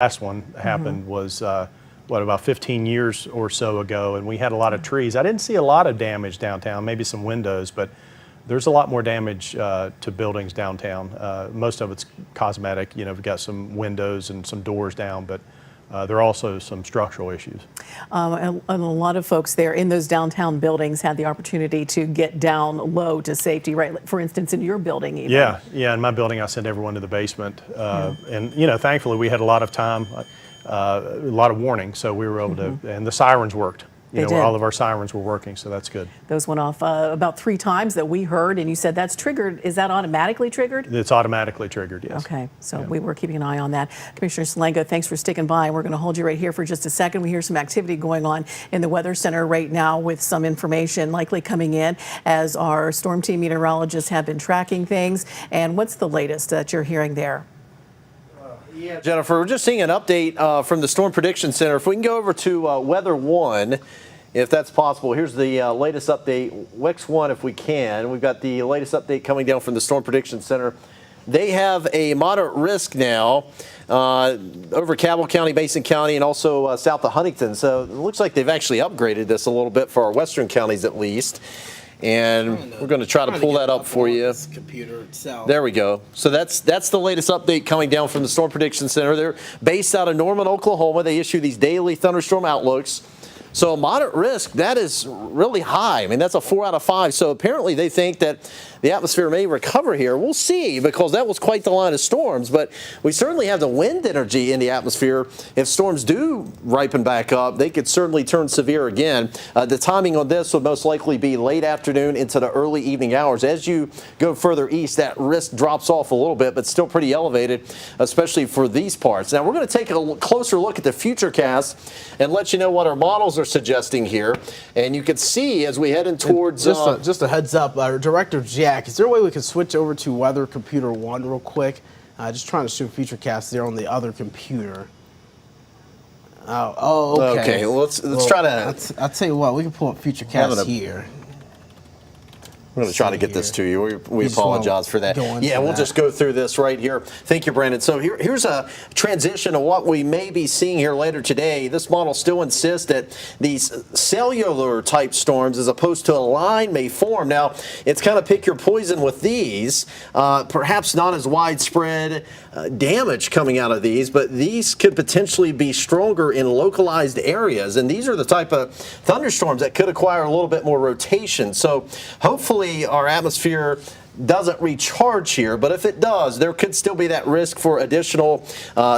last one happened was, about 15 years or so ago, and we had a lot of trees. I didn't see a lot of damage downtown, maybe some windows, but there's a lot more damage to buildings downtown. Most of it's cosmetic. You know, we've got some windows and some doors down, but there are also some structural issues. And a lot of folks there in those downtown buildings had the opportunity to get down low to safety, right? For instance, in your building even. Yeah, in my building I sent everyone to the basement. And, you know, thankfully we had a lot of time, a lot of warning, so we were able to, and the sirens worked. You know, all of our sirens were working, so that's good. Those went off about 3 times that we heard, and you said that's triggered. Is that automatically triggered? It's automatically triggered, yes. Okay, so we were keeping an eye on that. Commissioner Salengo, thanks for sticking by. We're going to hold you right here for just a second. We hear some activity going on in the Weather Center right now with some information likely coming in as our storm team meteorologists have been tracking things. And what's the latest that you're hearing there? Yeah, Jennifer, we're just seeing an update from the Storm Prediction Center. If we can go over to Weather 1, if that's possible. Here's the latest update, WEX 1 if we can. We've got the latest update coming down from the Storm Prediction Center. They have a moderate risk now over Cabell County, Mason County, and also south of Huntington. So it looks like they've actually upgraded this a little bit for our western counties at least. And we're going to try to pull that up for you. Computer itself. There we go. So that's the latest update coming down from the Storm Prediction Center. They're based out of Norman, Oklahoma. They issue these daily thunderstorm outlooks. So a moderate risk, that is really high. I mean, that's a 4 out of 5. So apparently they think that the atmosphere may recover here. We'll see, because that was quite the line of storms. But we certainly have the wind energy in the atmosphere. If storms do ripen back up, they could certainly turn severe again. The timing on this would most likely be late afternoon into the early evening hours. As you go further east, that risk drops off a little bit, but still pretty elevated, especially for these parts. Now, we're going to take a closer look at the futurecast and let you know what our models are suggesting here. And you can see as we head in towards... Just a heads up, Director Jack, is there a way we can switch over to Weather Computer 1 real quick? Just trying to show futurecast there on the other computer. Oh, okay. Okay, well, let's try to... I'll tell you what, we can pull up futurecast here. We're going to try to get this to you. We apologize for that. Yeah, we'll just go through this right here. Thank you, Brandon. So here's a transition of what we may be seeing here later today. This model still insists that these cellular type storms as opposed to a line may form. Now, it's kind of pick your poison with these. Perhaps not as widespread damage coming out of these, but these could potentially be stronger in localized areas. And these are the type of thunderstorms that could acquire a little bit more rotation. So hopefully our atmosphere doesn't recharge here, but if it does, there could still be that risk for additional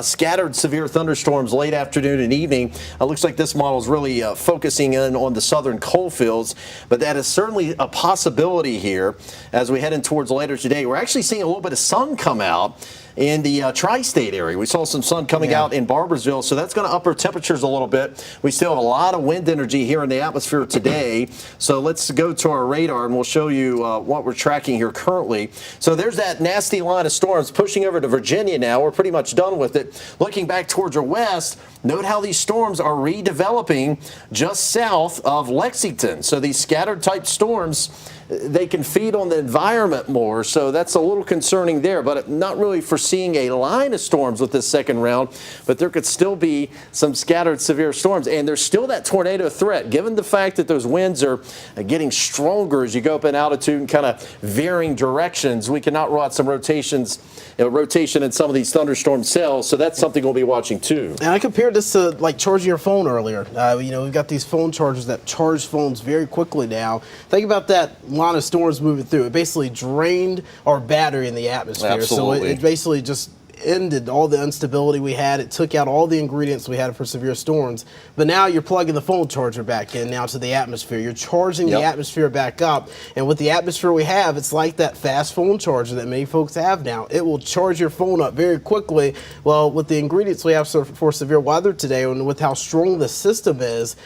scattered severe thunderstorms late afternoon and evening. It looks like this model is really focusing in on the southern coal fields, but that is certainly a possibility here as we head in towards later today. We're actually seeing a little bit of sun come out in the tri-state area. We saw some sun coming out in Barbersville, so that's going to up our temperatures a little bit. We still have a lot of wind energy here in the atmosphere today. So let's go to our radar and we'll show you what we're tracking here currently. So there's that nasty line of storms pushing over to Virginia now. We're pretty much done with it. Looking back towards our west, note how these storms are redeveloping just south of Lexington. So these scattered type storms, they can feed on the environment more, so that's a little concerning there, but not really foreseeing a line of storms with this second round, but there could still be some scattered severe storms, and there's still that tornado threat, given the fact that those winds are getting stronger as you go up in altitude and kind of varying directions. We cannot rule out some rotation in some of these thunderstorm cells, so that's something we'll be watching too. And I compared this to like charging your phone earlier. You know, we've got these phone chargers that charge phones very quickly now. Think about that line of storms moving through. It basically drained our battery in the atmosphere. Absolutely. So it basically just ended all the instability we had. It took out all the ingredients we had for severe storms. But now you're plugging the phone charger back in now to the atmosphere. You're charging the atmosphere back up. And with the atmosphere we have, it's like that fast phone charger that many folks have now. It will charge your phone up very quickly. Well, with the ingredients we have for severe weather today and with how strong the system is,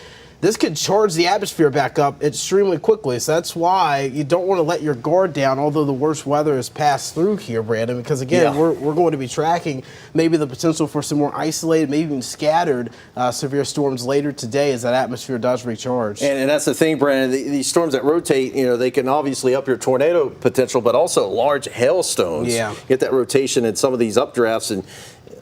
this could charge the atmosphere back up extremely quickly. So that's why you don't want to let your guard down, although the worst weather has passed through here, Brandon, because again, we're going to be tracking maybe the potential for some more isolated, maybe even scattered severe storms later today as that atmosphere does recharge. And that's the thing, Brandon, these storms that rotate, you know, they can obviously up your tornado potential, but also large hailstones. Get that rotation in some of these updrafts, and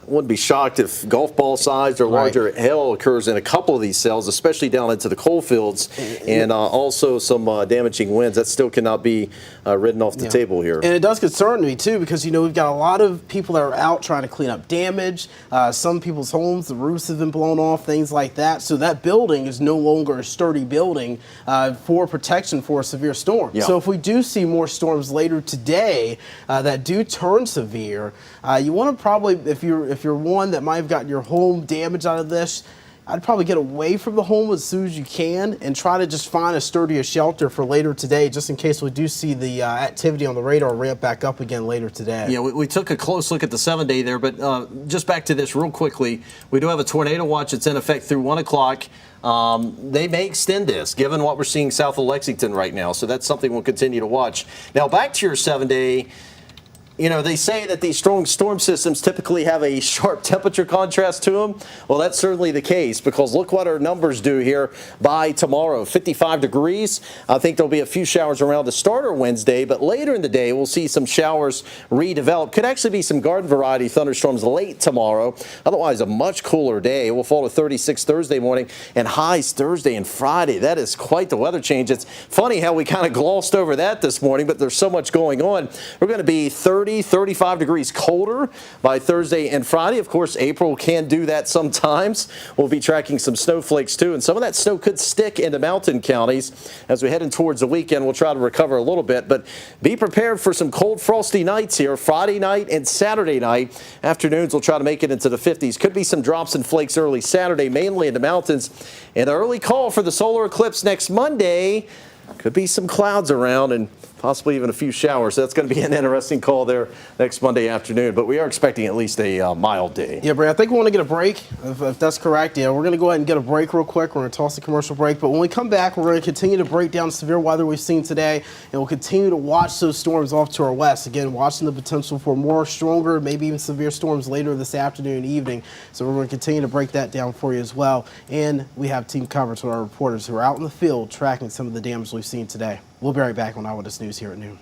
wouldn't be shocked if golf ball size or larger hail occurs in a couple of these cells, especially down into the coal fields, and also some damaging winds. That still cannot be ridden off the table here. And it does concern me too, because we've got a lot of people that are out trying to clean up damage. Some people's homes, the roofs have been blown off, things like that. So that building is no longer a sturdy building for protection for a severe storm. Yeah. So if we do see more storms later today that do turn severe, you want to probably, if you're one that might have gotten your home damaged out of this, I'd probably get away from the home as soon as you can and try to just find a sturdier shelter for later today, just in case we do see the activity on the radar ramp back up again later today. Yeah, we took a close look at the 7-day there, but just back to this real quickly. We do have a tornado watch that's in effect through 1 o'clock. They may extend this, given what we're seeing south of Lexington right now. So that's something we'll continue to watch. Now, back to your 7-day. They say that these strong storm systems typically have a sharp temperature contrast to them. Well, that's certainly the case, because look what our numbers do here by tomorrow. 55 degrees. I think there'll be a few showers around the start of Wednesday, but later in the day we'll see some showers redevelop. Could actually be some garden variety thunderstorms late tomorrow. Otherwise, a much cooler day. We'll fall to 36 Thursday morning and highs Thursday and Friday. That is quite the weather change. It's funny how we kind of glossed over that this morning, but there's so much going on. We're going to be 35 degrees colder by Thursday and Friday. Of course, April can do that sometimes. We'll be tracking some snowflakes too, and some of that snow could stick into mountain counties. As we head in towards the weekend, we'll try to recover a little bit, but be prepared for some cold, frosty nights here. Friday night and Saturday night. Afternoons will try to make it into the 50s. Could be some drops and flakes early Saturday, mainly in the mountains. And the early call for the solar eclipse next Monday. Could be some clouds around and possibly even a few showers. So that's going to be an interesting call there next Monday afternoon. But we are expecting at least a mild day. Yeah, Brad, I think we want to get a break, if that's correct. Yeah, we're going to go ahead and get a break real quick. We're going to toss the commercial break. But when we come back, we're going to continue to break down severe weather we've seen today. And we'll continue to watch those storms off to our west. Again, watching the potential for more stronger, maybe even severe storms later this afternoon and evening. So we're going to continue to break that down for you as well. And we have team coverage with our reporters who are out in the field tracking some of the damage we've seen today. We'll be right back on Eyewitness News here at noon.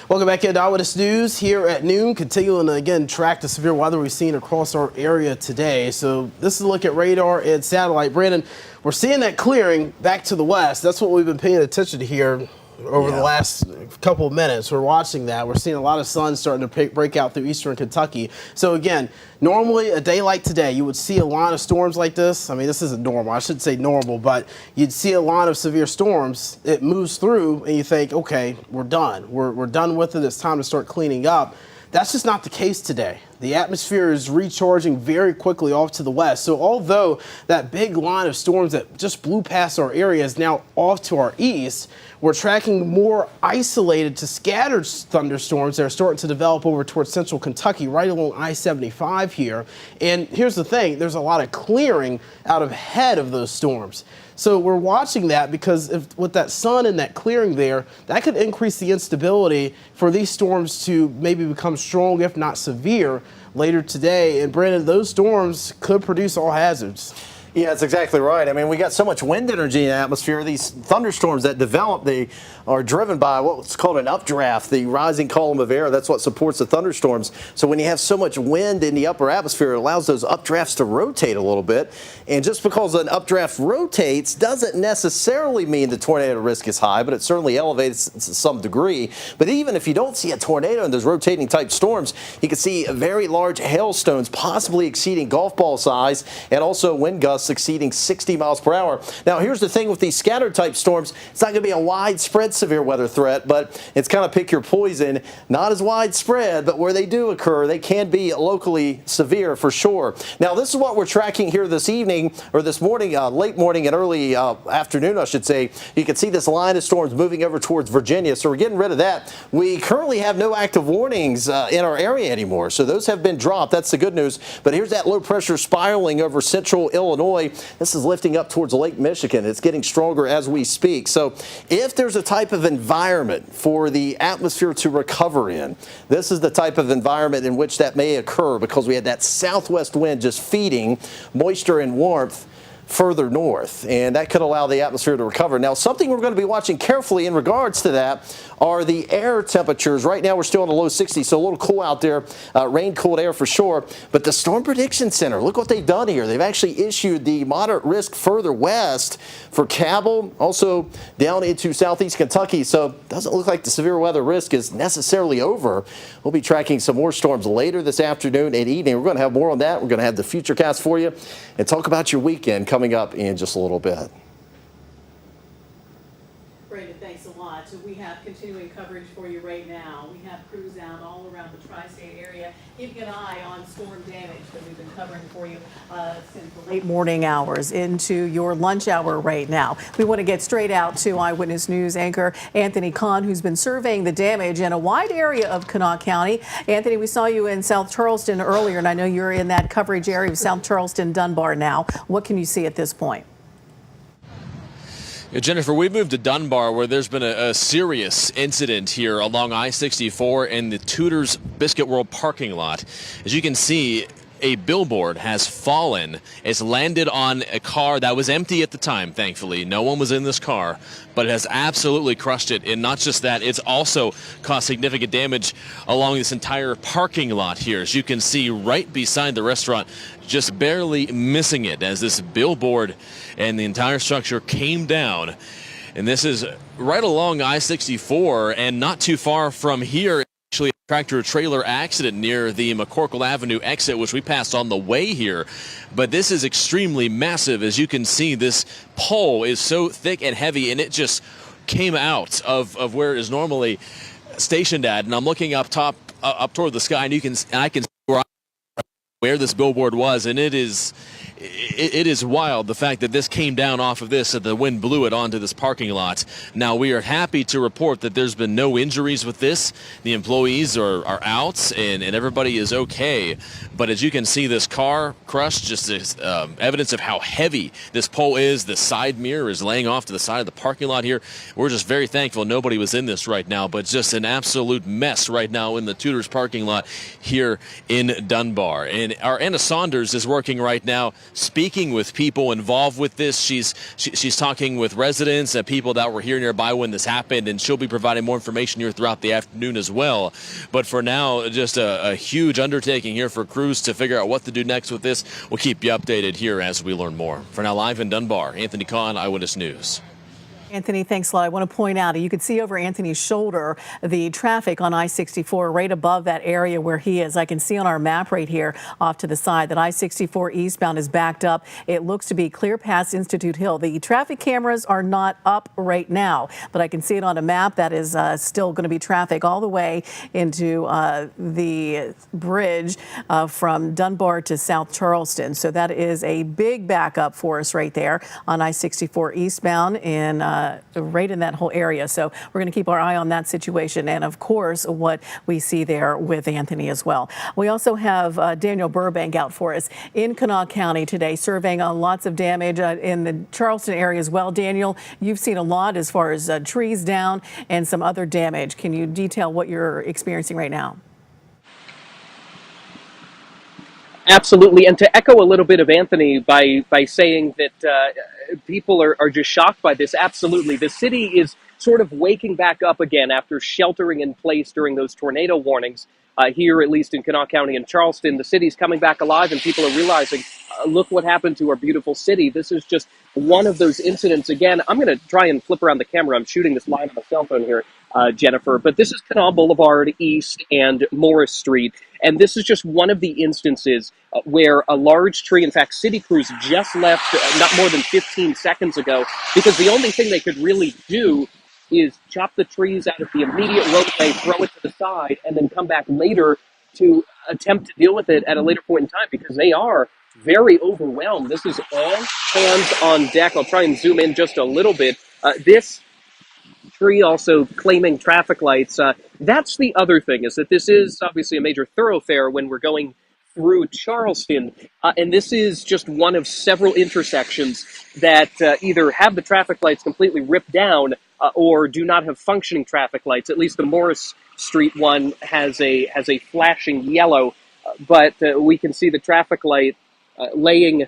Welcome back into Eyewitness News here at noon, continuing to again track the severe weather we've seen across our area today. So this is a look at radar and satellite. Brandon, we're seeing that clearing back to the west. That's what we've been paying attention to here over the last couple of minutes. We're watching that. We're seeing a lot of sun starting to break out through eastern Kentucky. So again, normally a day like today, you would see a line of storms like this. I mean, this isn't normal. I shouldn't say normal, but you'd see a line of severe storms. It moves through and you think, okay, we're done. We're done with it. It's time to start cleaning up. That's just not the case today. The atmosphere is recharging very quickly off to the west. So although that big line of storms that just blew past our area is now off to our east, we're tracking more isolated to scattered thunderstorms that are starting to develop over towards central Kentucky, right along I-75 here. And here's the thing, there's a lot of clearing out ahead of those storms. So we're watching that because with that sun and that clearing there, that could increase the instability for these storms to maybe become strong, if not severe, later today. And Brandon, those storms could produce all hazards. Yeah, that's exactly right. I mean, we got so much wind energy in the atmosphere. These thunderstorms that develop, they are driven by what's called an updraft, the rising column of air. That's what supports the thunderstorms. So when you have so much wind in the upper atmosphere, it allows those updrafts to rotate a little bit. And just because an updraft rotates doesn't necessarily mean the tornado risk is high, but it certainly elevates to some degree. But even if you don't see a tornado in those rotating type storms, you can see very large hailstones possibly exceeding golf ball size, and also wind gusts exceeding 60 miles per hour. Now, here's the thing with these scattered type storms. It's not going to be a widespread severe weather threat, but it's kind of pick your poison. Not as widespread, but where they do occur, they can be locally severe for sure. Now, this is what we're tracking here this evening, or this morning, late morning and early afternoon, I should say. You can see this line of storms moving over towards Virginia, so we're getting rid of that. We currently have no active warnings in our area anymore, so those have been dropped. That's the good news. But here's that low pressure spiraling over central Illinois. This is lifting up towards Lake Michigan. It's getting stronger as we speak. So if there's a type of environment for the atmosphere to recover in, this is the type of environment in which that may occur, because we had that southwest wind just feeding moisture and warmth further north, and that could allow the atmosphere to recover. Now, something we're going to be watching carefully in regards to that are the air temperatures. Right now, we're still in the low 60s, so a little cool out there, rain-cooled air for sure. But the Storm Prediction Center, look what they've done here. They've actually issued the moderate risk further west for Cabell, also down into southeast Kentucky. So it doesn't look like the severe weather risk is necessarily over. We'll be tracking some more storms later this afternoon and evening. We're going to have more on that. We're going to have the Futurecast for you and talk about your weekend coming up in just a little bit. Brandon, thanks a lot. So we have continuing coverage for you right now. We have crews out all around the tri-state area, keeping an eye on storm damage that we've been covering for you since the late morning hours into your lunch hour right now. We want to get straight out to Eyewitness News anchor Anthony Kahn, who's been surveying the damage in a wide area of Kanawha County. Anthony, we saw you in South Charleston earlier, and I know you're in that coverage area of South Charleston, Dunbar now. What can you see at this point? Yeah, Jennifer, we moved to Dunbar, where there's been a serious incident here along I-64 in the Tudor's Biscuit World parking lot. As you can see, a billboard has fallen. It's landed on a car that was empty at the time, thankfully. No one was in this car, but it has absolutely crushed it. And not just that, it's also caused significant damage along this entire parking lot here. As you can see right beside the restaurant, just barely missing it as this billboard and the entire structure came down. And this is right along I-64 and not too far from here. Actually, a tractor-trailer accident near the McCorkle Avenue exit, which we passed on the way here. But this is extremely massive. As you can see, this pole is so thick and heavy, and it just came out of where it is normally stationed at. And I'm looking up top, up toward the sky, and I can see where this billboard was, and it is wild, the fact that this came down off of this, that the wind blew it onto this parking lot. Now, we are happy to report that there's been no injuries with this. The employees are out, and everybody is okay. But as you can see, this car crushed, just this evidence of how heavy this pole is. The side mirror is laying off to the side of the parking lot here. We're just very thankful nobody was in this right now, but just an absolute mess right now in the Tudor's parking lot here in Dunbar. And our Anna Saunders is working right now, speaking with people involved with this. She's talking with residents and people that were here nearby when this happened, and she'll be providing more information here throughout the afternoon as well. But for now, just a huge undertaking here for crews to figure out what to do next with this. We'll keep you updated here as we learn more. For now, live in Dunbar, Anthony Kahn, Eyewitness News. Anthony, thanks a lot. I want to point out, you can see over Anthony's shoulder the traffic on I-64 right above that area where he is. I can see on our map right here off to the side that I-64 eastbound is backed up. It looks to be clear past Institute Hill. The traffic cameras are not up right now, but I can see it on a map that is still going to be traffic all the way into the bridge from Dunbar to South Charleston. So that is a big backup for us right there on I-64 eastbound in right in that whole area. So we're going to keep our eye on that situation and, of course, what we see there with Anthony as well. We also have Daniel Burbank out for us in Kanawha County today, surveying lots of damage in the Charleston area as well. Daniel, you've seen a lot as far as trees down and some other damage. Can you detail what you're experiencing right now? Absolutely, and to echo a little bit of Anthony by saying that people are just shocked by this, absolutely. The city is sort of waking back up again after sheltering in place during those tornado warnings. Here, at least in Kanawha County and Charleston, the city's coming back alive and people are realizing, look what happened to our beautiful city. This is just one of those incidents. Again, I'm going to try and flip around the camera. I'm shooting this live on my cell phone here, Jennifer, but this is Kanawha Boulevard East and Morris Street. And this is just one of the instances where a large tree, in fact, city crews just left not more than 15 seconds ago, because the only thing they could really do is chop the trees out of the immediate roadway, throw it to the side, and then come back later to attempt to deal with it at a later point in time, because they are very overwhelmed. This is all hands on deck. I'll try and zoom in just a little bit. This tree also claiming traffic lights. That's the other thing, is that this is obviously a major thoroughfare when we're going through Charleston, and this is just one of several intersections that either have the traffic lights completely ripped down or do not have functioning traffic lights. At least the Morris Street one has a flashing yellow, but we can see the traffic light laying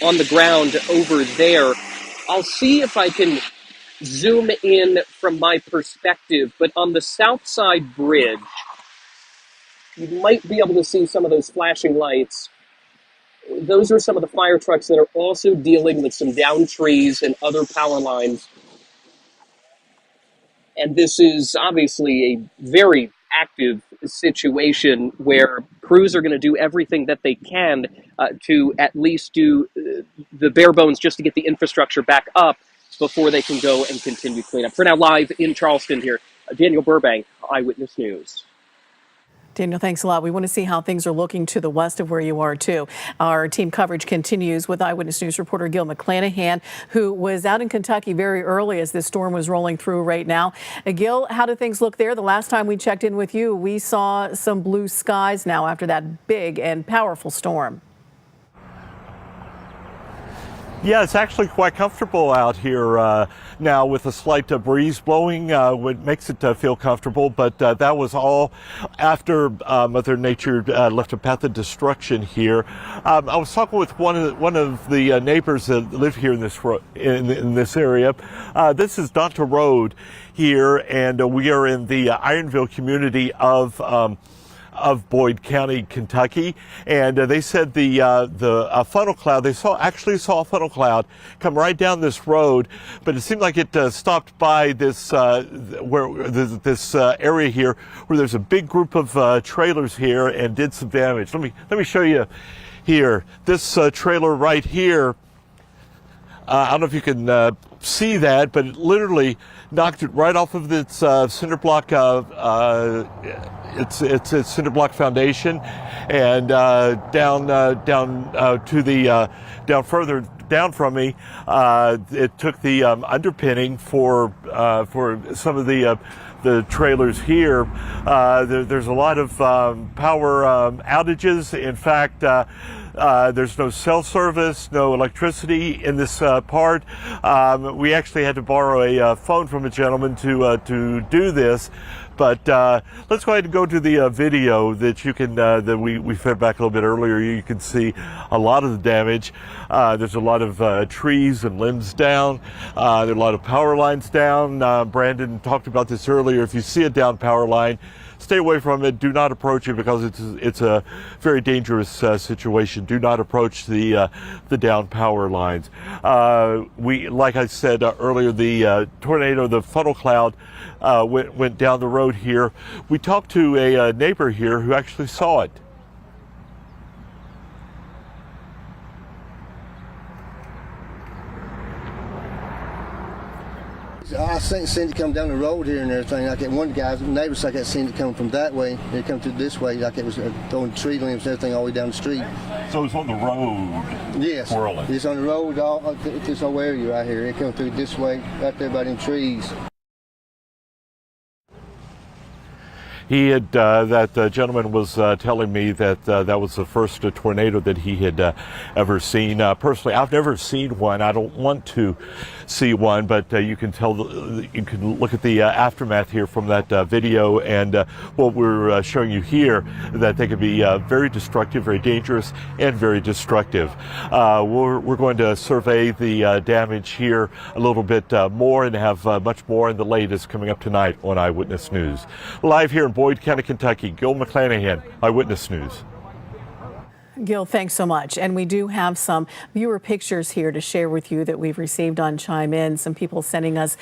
on the ground over there. I'll see if I can zoom in from my perspective, but on the South Side Bridge, you might be able to see some of those flashing lights. Those are some of the fire trucks that are also dealing with some downed trees and other power lines. And this is obviously a very active situation where crews are going to do everything that they can to at least do the bare bones just to get the infrastructure back up before they can go and continue cleanup. For now, live in Charleston here, Daniel Burbank, Eyewitness News. Daniel, thanks a lot. We want to see how things are looking to the west of where you are, too. Our team coverage continues with Eyewitness News reporter Gil McClanahan, who was out in Kentucky very early as this storm was rolling through right now. Gil, how do things look there? The last time we checked in with you, we saw some blue skies now after that big and powerful storm. Yeah, it's actually quite comfortable out here now with a slight breeze blowing, what makes it feel comfortable. But that was all after Mother Nature left a path of destruction here. I was talking with one of the neighbors that live here in this area. This is Donta Road here, and we are in the Ironville community of Boyd County, Kentucky, and they said the funnel cloud, they actually saw a funnel cloud come right down this road, but it seemed like it stopped by this this area here where there's a big group of trailers here and did some damage. Let me show you here. This trailer right here, I don't know if you can see that, but it literally knocked it right off of its cinder block. It's cinder block foundation, and down to the down further down from me. It took the underpinning for some of the trailers here. There's a lot of power outages. In fact, there's no cell service, no electricity in this part. We actually had to borrow a phone from a gentleman to do this. But let's go ahead and go to the video that you can that we fed back a little bit earlier. You can see a lot of the damage. There's a lot of trees and limbs down. There are a lot of power lines down. Brandon talked about this earlier. If you see a down power line, stay away from it. Do not approach it because it's a very dangerous situation. Do not approach the down power lines. Like I said earlier, the tornado, the funnel cloud, went down the road here. We talked to a neighbor here who actually saw it. I seen it come down the road here and everything. Like that one guy's neighbors like I seen it coming from that way. It come through this way, like it was throwing tree limbs and everything all the way down the street. So it's on the road. Yes, whirling. It's on the road, all this whole area right here. It come through this way, right there by them trees. He had, that gentleman was telling me that that was the first tornado that he had ever seen. Personally, I've never seen one. I don't want to see one, but you can tell, you can look at the aftermath here from that video and what we're showing you here, that they could be very destructive, very dangerous, and very destructive. We're going to survey the damage here a little bit more and have much more in the latest coming up tonight on Eyewitness News. Live here in Boyd County, Kentucky, Gil McClanahan, Eyewitness News. Gil, thanks so much. And we do have some viewer pictures here to share with you that we've received on Chime In. Some people sending us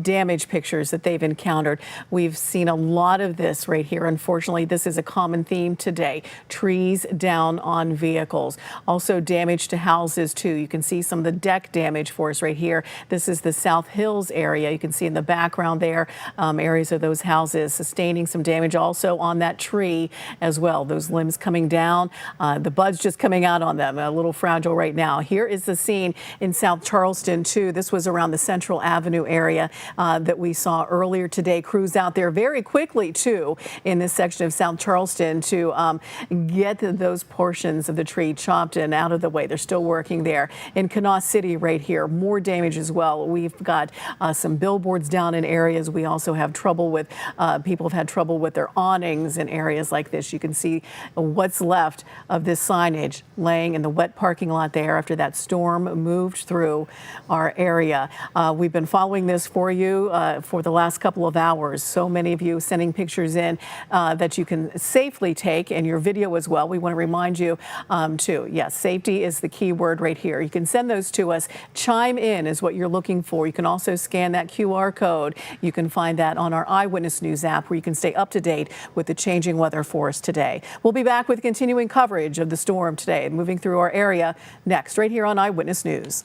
damage pictures that they've encountered. We've seen a lot of this right here. Unfortunately, this is a common theme today. Trees down on vehicles. Also damage to houses, too. You can see some of the deck damage for us right here. This is the South Hills area. You can see in the background there areas of those houses sustaining some damage. Also on that tree as well. Those limbs coming down. The buds just coming out on them, a little fragile right now. Here is the scene in South Charleston, too. This was around the Central Avenue area that we saw earlier today. Crews out there very quickly, too, in this section of South Charleston to get those portions of the tree chopped and out of the way. They're still working there. In Kanawha City right here, more damage as well. We've got some billboards down in areas. We also have trouble with, people have had trouble with their awnings in areas like this. You can see what's left of this signage laying in the wet parking lot there after that storm moved through our area. We've been following this for you for the last couple of hours. So many of you sending pictures in that you can safely take, and your video as well. We want to remind you too. Yes, safety is the key word right here. You can send those to us. Chime in is what you're looking for. You can also scan that QR code. You can find that on our Eyewitness News app, where you can stay up to date with the changing weather for us today. We'll be back with continuing coverage of the storm today, moving through our area next, right here on Eyewitness News.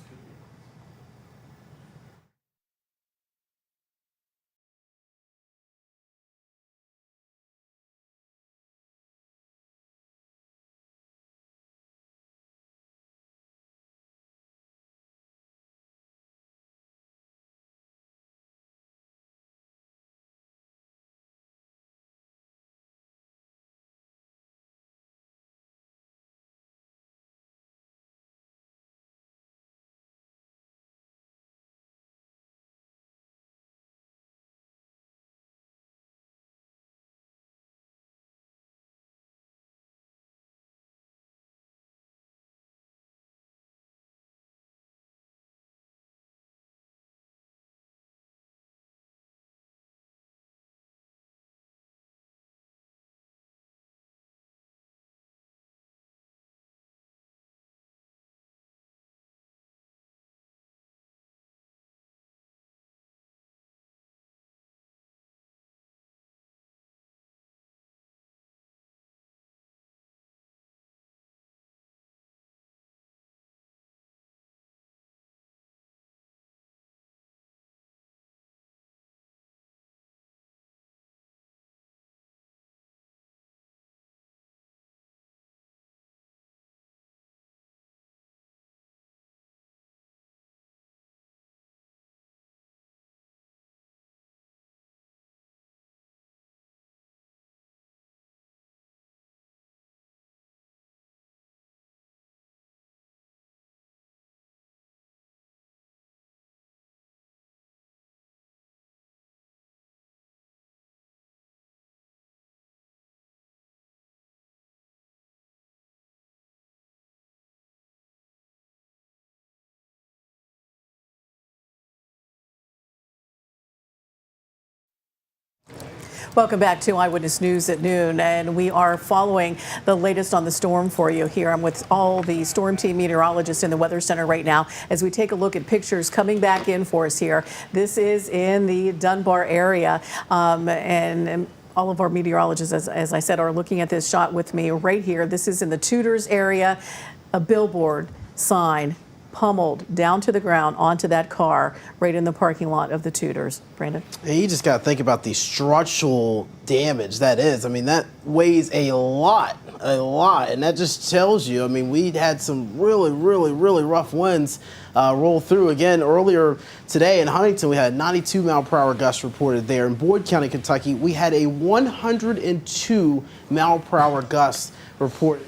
Welcome back to Eyewitness News at noon, and we are following the latest on the storm for you here. I'm with all the storm team meteorologists in the Weather Center right now as we take a look at pictures coming back in for us here. This is in the Dunbar area, and all of our meteorologists, as I said, are looking at this shot with me right here. This is in the Tudors area, a billboard sign pummeled down to the ground onto that car right in the parking lot of the Tudors. Brandon? You just got to think about the structural damage that is. I mean, that weighs a lot. And that just tells you, I mean, we had some really rough winds roll through. Again, earlier today in Huntington, we had 92 mile per hour gusts reported there. In Boyd County, Kentucky, we had a 102 mile per hour gust reported.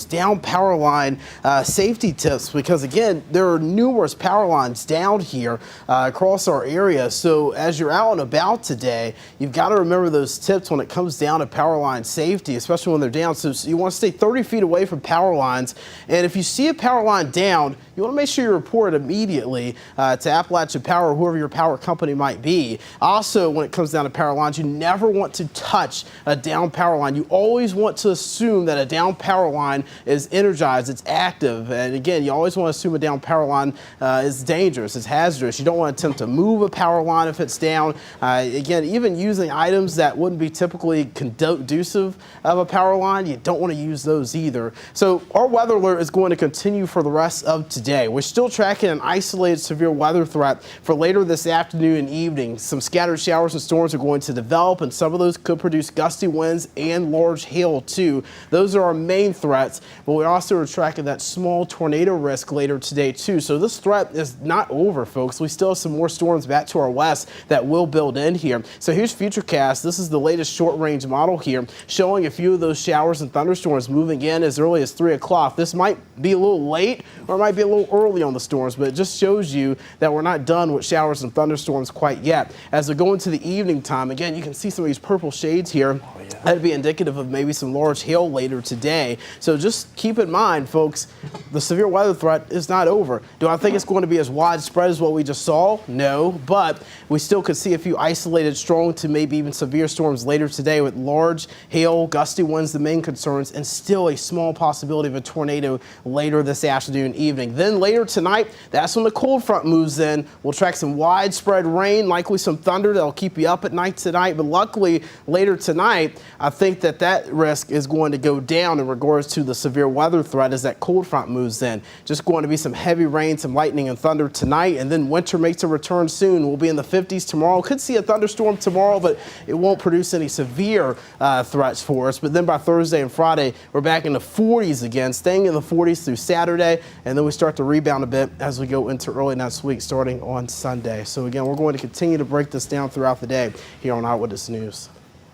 Down power line safety tips, because again, there are numerous power lines down here across our area. So as you're out and about today, you've got to remember those tips when it comes down to power line safety, especially when they're down. So you want to stay 30 feet away from power lines. And if you see a power line down, you want to make sure you report it immediately to Appalachian Power or whoever your power company might be. Also, when it comes down to power lines, you never want to touch a down power line. You always want to assume that a down power line is energized, it's active. And again, you always want to assume a down power line is dangerous, it's hazardous. You don't want to attempt to move a power line if it's down. Again, even using items that wouldn't be typically conducive of a power line, you don't want to use those either. So our weather alert is going to continue for the rest of today. We're still tracking an isolated severe weather threat for later this afternoon and evening. Some scattered showers and storms are going to develop, and some of those could produce gusty winds and large hail too. Those are our main threats, but we also are tracking that small tornado risk later today too. So this threat is not over, folks. We still have some more storms back to our west that will build in here. So here's Futurecast. This is the latest short-range model here, showing a few of those showers and thunderstorms moving in as early as 3 o'clock. This might be a little late or it might be a little early on the storms, but it just shows you that we're not done with showers and thunderstorms quite yet. As we go into the evening time, again, you can see some of these purple shades here. That'd be indicative of maybe some large hail later today. So just keep in mind, folks, the severe weather threat is not over. Do I think it's going to be as widespread as what we just saw? No, but we still could see a few isolated strong to maybe even severe storms later today with large hail, gusty winds, the main concerns, and still a small possibility of a tornado later this afternoon, evening. Then later tonight, that's when the cold front moves in. We'll track some widespread rain, likely some thunder that'll keep you up at night tonight. But luckily, later tonight, I think that risk is going to go down in regards to the severe weather threat as that cold front moves in. Just going to be some heavy rain, some lightning and thunder tonight, and then winter makes a return soon. We'll be in the 50s tomorrow. Could see a thunderstorm tomorrow, but it won't produce any severe threats for us. But then by Thursday and Friday, we're back in the 40s again, staying in the 40s through Saturday, and then we start to rebound a bit as we go into early next week, starting on Sunday. So again, we're going to continue to break this down throughout the day here on Eyewitness News.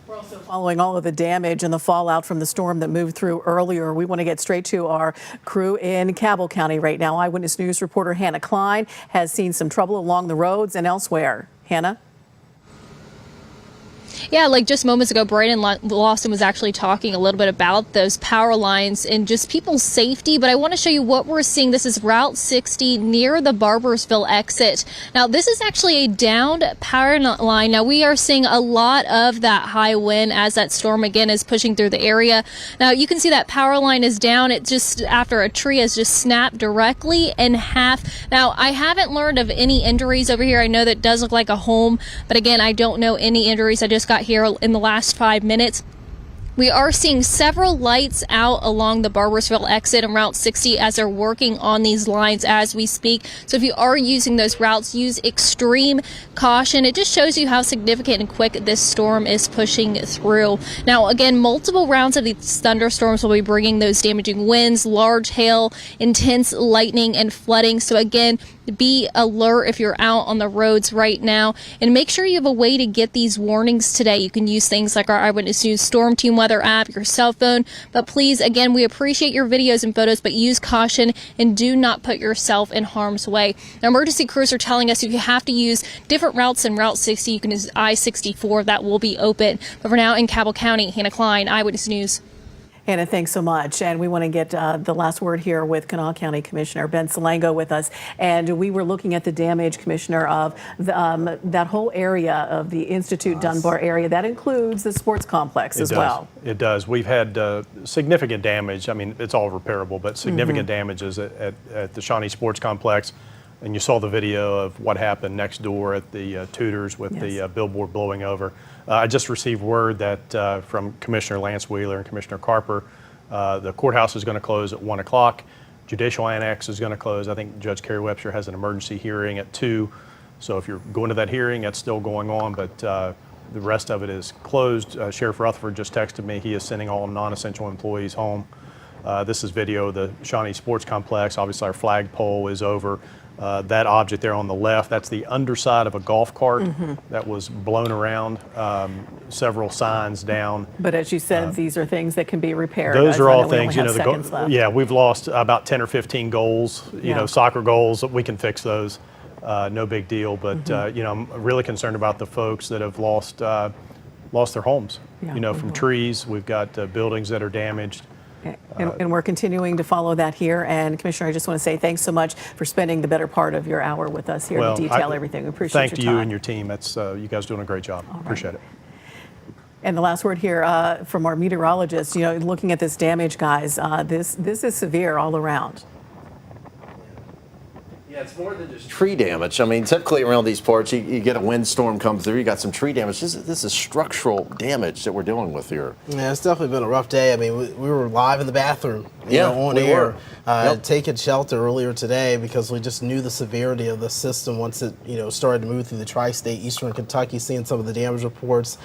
We're also following all of the damage and the fallout from the storm that moved through earlier. We want to get straight to our crew in Cabell County right now. Eyewitness News reporter Hannah Klein has seen some trouble along the roads and elsewhere. Hannah? Yeah, like just moments ago, Brandon Lawson was actually talking a little bit about those power lines and just people's safety. But I want to show you what we're seeing. This is Route 60 near the Barbersville exit. Now, this is actually a downed power line. Now, we are seeing a lot of that high wind as that storm again is pushing through the area. Now, you can see that power line is down. It just after a tree has just snapped directly in half. Now, I haven't learned of any injuries over here. I know that does look like a home, but again, I don't know any injuries. I just got here in the last 5 minutes. We are seeing several lights out along the Barbersville exit and Route 60 as they're working on these lines as we speak. So if you are using those routes, use extreme caution. It just shows you how significant and quick this storm is pushing through. Now, again, multiple rounds of these thunderstorms will be bringing those damaging winds, large hail, intense lightning, and flooding. So again, be alert if you're out on the roads right now, and make sure you have a way to get these warnings today. You can use things like our Eyewitness News Storm Team Weather app, your cell phone, but please, again, we appreciate your videos and photos, but use caution and do not put yourself in harm's way. Now, emergency crews are telling us if you have to use different routes than Route 60, you can use I-64, that will be open. But for now, in Cabell County, Hannah Klein, Eyewitness News. Hannah, thanks so much. And we want to get the last word here with Kanawha County Commissioner Ben Salango with us. And we were looking at the damage, Commissioner, of that whole area of the Institute Dunbar area. That includes the sports complex as well. It does. We've had significant damage. I mean, it's all repairable, but significant damages at the Shawnee Sports Complex. And you saw the video of what happened next door at the Tudors with the billboard blowing over. I just received word that from Commissioner Lance Wheeler and Commissioner Carper, the courthouse is going to close at 1 o'clock. Judicial Annex is going to close. I think Judge Kerry Webster has an emergency hearing at 2. So if you're going to that hearing, that's still going on, but the rest of it is closed. Sheriff Rutherford just texted me. He is sending all non-essential employees home. This is video of the Shawnee Sports Complex. Obviously, our flagpole is over. That object there on the left, that's the underside of a golf cart that was blown around, several signs down. But as you said, these are things that can be repaired. Those are all things, you know, we've lost about 10 or 15 goals, you know, soccer goals. We can fix those. No big deal. But, you know, I'm really concerned about the folks that have lost their homes, you know, from trees. We've got buildings that are damaged. And we're continuing to follow that here. And Commissioner, I just want to say thanks so much for spending the better part of your hour with us here to detail everything. We appreciate your time. Thank you and your team. That's you guys doing a great job. Appreciate it. And the last word here from our meteorologist, you know, looking at this damage, guys, this is severe all around. Yeah, it's more than just tree damage. I mean, typically around these parts, you get a windstorm come through, you got some tree damage. This is structural damage that we're dealing with here. Yeah, it's definitely been a rough day. I mean, we were live in the bathroom, you know, on air, taking shelter earlier today because we just knew the severity of the system once it, you know, started to move through the tri-state, eastern Kentucky, seeing some of the damage reports.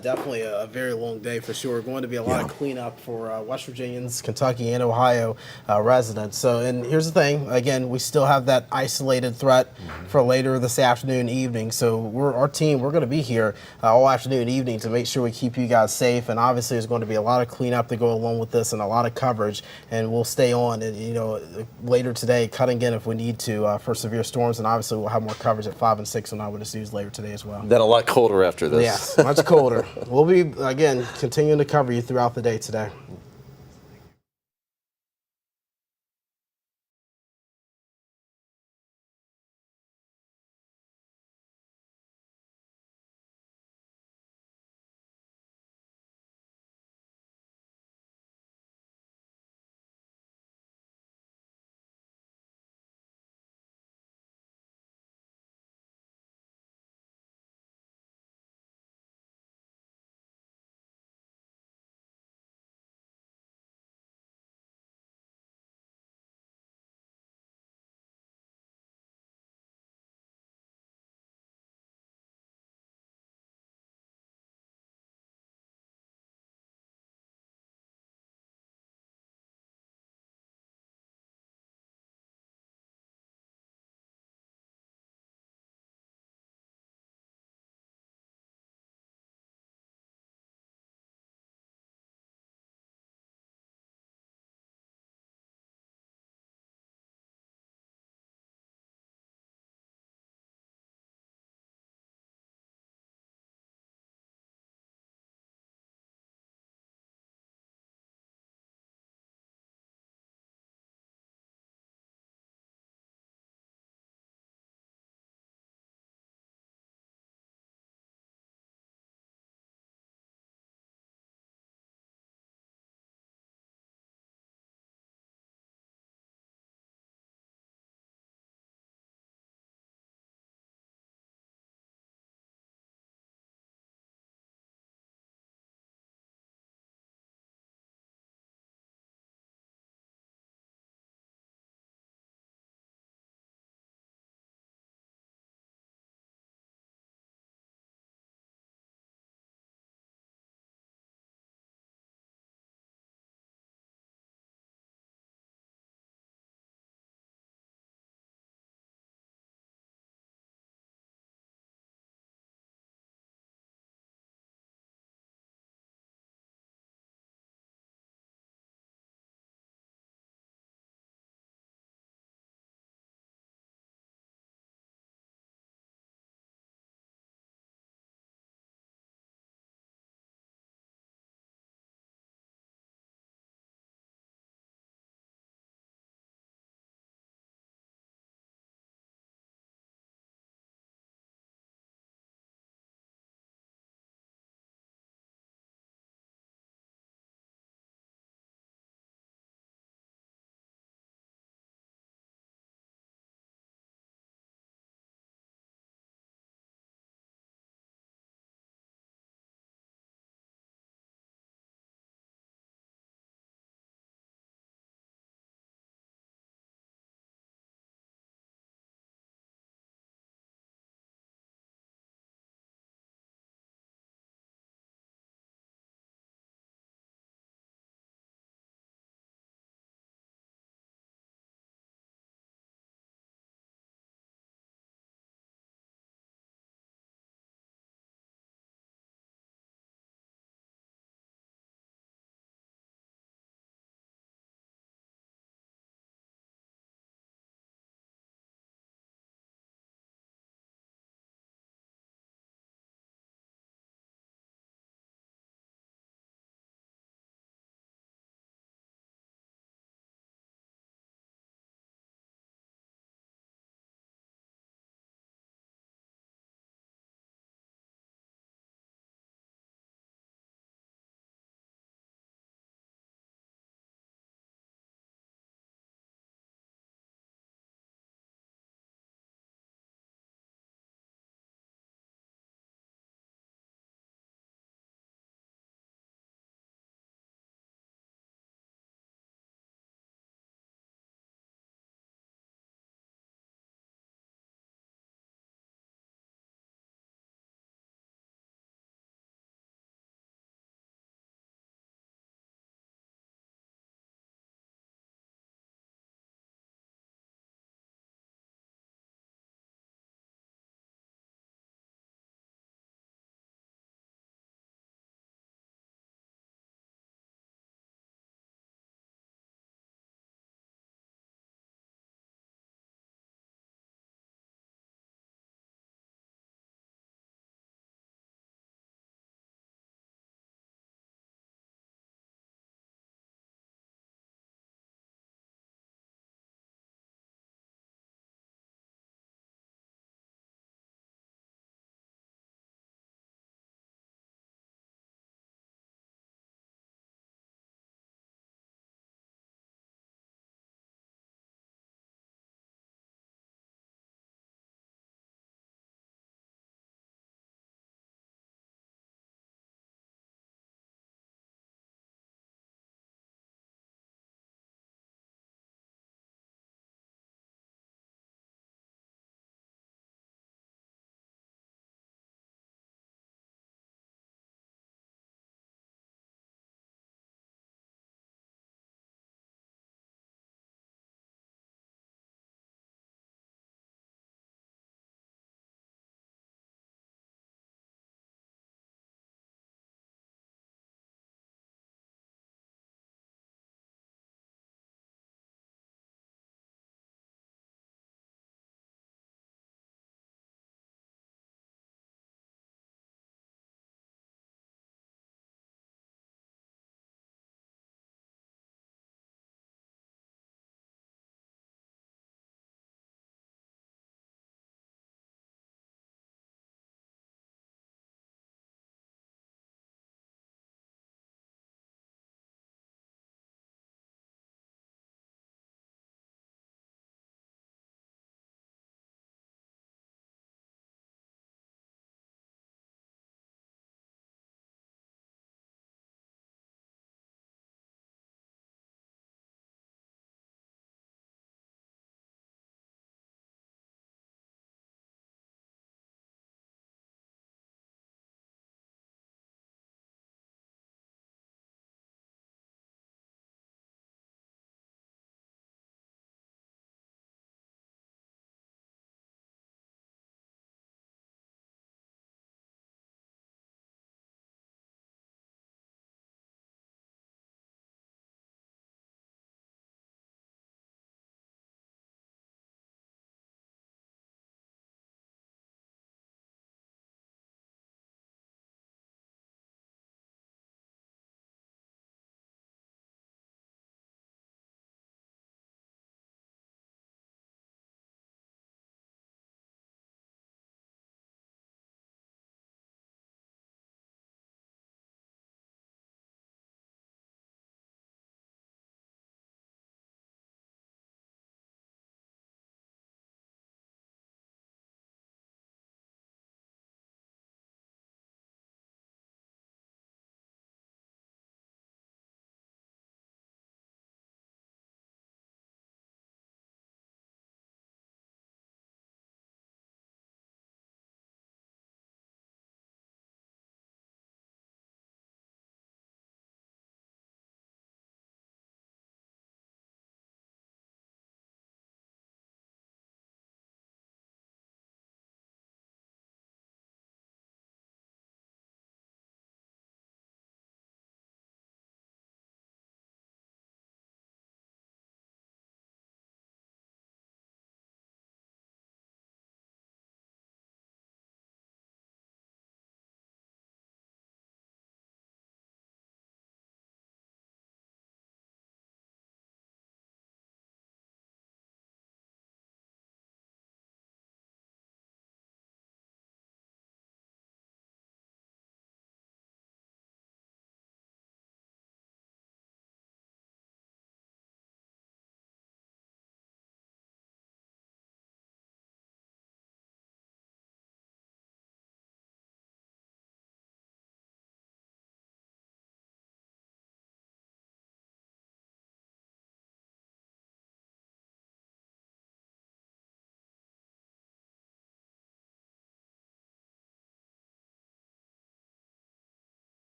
Definitely a very long day for sure. Going to be a lot of cleanup for West Virginians, Kentucky, and Ohio residents. So, and here's the thing. Again, we still have that isolated threat for later this afternoon, evening. So, our team, we're going to be here all afternoon, evening to make sure we keep you guys safe. And obviously, there's going to be a lot of cleanup to go along with this and a lot of coverage. And we'll stay on, and you know, later today, cutting in if we need to for severe storms. And obviously, we'll have more coverage at 5 and 6 on Eyewitness News later today as well. Then a lot colder after this. Yeah, much colder. We'll be, again, continuing to cover you throughout the day today.